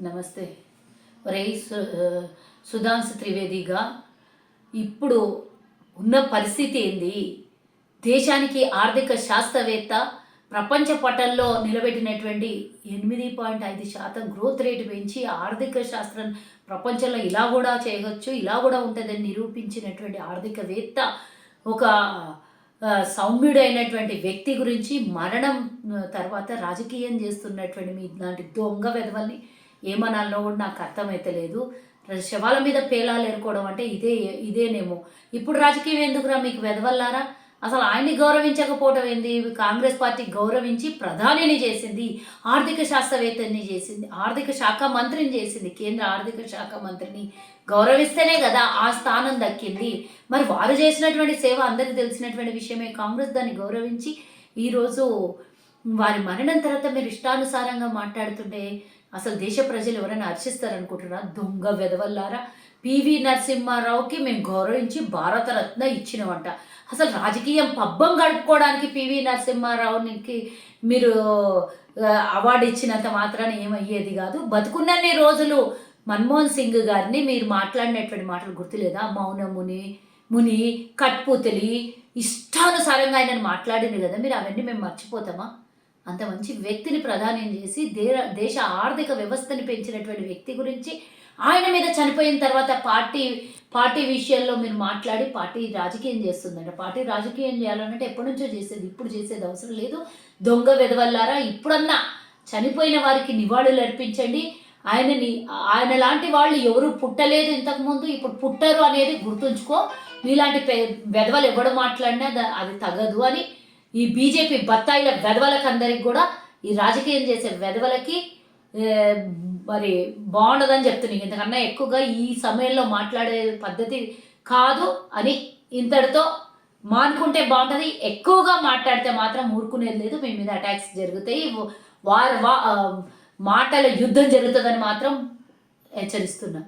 నమస్తే. ఒరేయ్ సుధాంశు త్రివేదిగా ఇప్పుడు ఉన్న పరిస్థితి ఏంది? దేశానికి ఆర్థిక శాస్త్రవేత్త ప్రపంచ పటంలో నిలబెట్టినటువంటి 8.5% గ్రోత్ రేటు పెంచి ఆర్థిక శాస్త్రం ప్రపంచంలో ఇలా కూడా చేయవచ్చు, ఇలా కూడా ఉంటుందని నిరూపించినటువంటి ఆర్థికవేత్త ఒక సౌమ్యుడైనటువంటి వ్యక్తి గురించి మరణం తర్వాత రాజకీయం చేస్తున్నటువంటి మీ ఇలాంటి దొంగ వెధవల్ని ఏమనాలో కూడా నాకు అర్థమైతలేదు. శవాల మీద పేలాలు ఏరుకోవడం అంటే ఇదేనేమో. ఇప్పుడు రాజకీయం ఎందుకురా మీకు వెధవల్లారా? అసలు ఆయన్ని గౌరవించకపోవడం ఏంది? కాంగ్రెస్ పార్టీ గౌరవించి ప్రధానిని చేసింది, ఆర్థిక శాస్త్రవేత్తని చేసింది, ఆర్థిక శాఖ మంత్రిని చేసింది. కేంద్ర ఆర్థిక శాఖ మంత్రిని గౌరవిస్తేనే కదా ఆ స్థానం దక్కింది. మరి వారు చేసినటువంటి సేవ అందరికీ తెలిసినటువంటి విషయమే. కాంగ్రెస్ దాన్ని గౌరవించి ఈరోజు వారి మరణం తర్వాత మీరు ఇష్టానుసారంగా మాట్లాడుతుంటే అసలు దేశ ప్రజలు ఎవరైనా హర్షిస్తారనుకుంటున్నారా? దొంగ వెధవల్లారా. పివి నరసింహారావుకి మేము గౌరవించి భారతరత్న ఇచ్చినవంట. అసలు రాజకీయం పబ్బం గడుపుకోవడానికి పివి నరసింహారావుకి మీరు అవార్డు ఇచ్చినంత మాత్రాన ఏమయ్యేది కాదు. బతుకున్నన్ని రోజులు మన్మోహన్ సింగ్ గారిని మీరు మాట్లాడినటువంటి మాటలు గుర్తులేదా? ముని కట్పూతలి ఇష్టానుసారంగా ఆయనను మాట్లాడింది కదా, మీరు అవన్నీ మేము మర్చిపోతామా? అంత మంచి వ్యక్తిని ప్రధానం చేసి దేశ ఆర్థిక వ్యవస్థని పెంచినటువంటి వ్యక్తి గురించి ఆయన మీద చనిపోయిన తర్వాత పార్టీ విషయాల్లో మీరు మాట్లాడి పార్టీ రాజకీయం చేస్తుందంట. పార్టీ రాజకీయం చేయాలనంటే ఎప్పటి నుంచో చేసేది, ఇప్పుడు చేసేది అవసరం లేదు. దొంగ వెధవల్లారా, ఇప్పుడన్నా చనిపోయిన వారికి నివాళులు అర్పించండి. ఆయన లాంటి వాళ్ళు ఎవరు పుట్టలేదు ఇంతకుముందు, ఇప్పుడు పుట్టరు అనేది గుర్తుంచుకో. మీలాంటి వెధవలు ఎవడు మాట్లాడినా అది తగదు అని ఈ బీజేపీ బత్తాయిల వెధవలకు అందరికి కూడా, ఈ రాజకీయం చేసే వెధవలకి మరి బాగుండదని చెప్తున్నాను. ఇంతకన్నా ఎక్కువగా ఈ సమయంలో మాట్లాడే పద్ధతి కాదు అని ఇంతటితో మానుకుంటే బాగుంటుంది. ఎక్కువగా మాట్లాడితే మాత్రం ఊరుకునేది లేదు. మీ మీద అటాక్స్ జరుగుతాయి, మాటల యుద్ధం జరుగుతుందని మాత్రం హెచ్చరిస్తున్నా.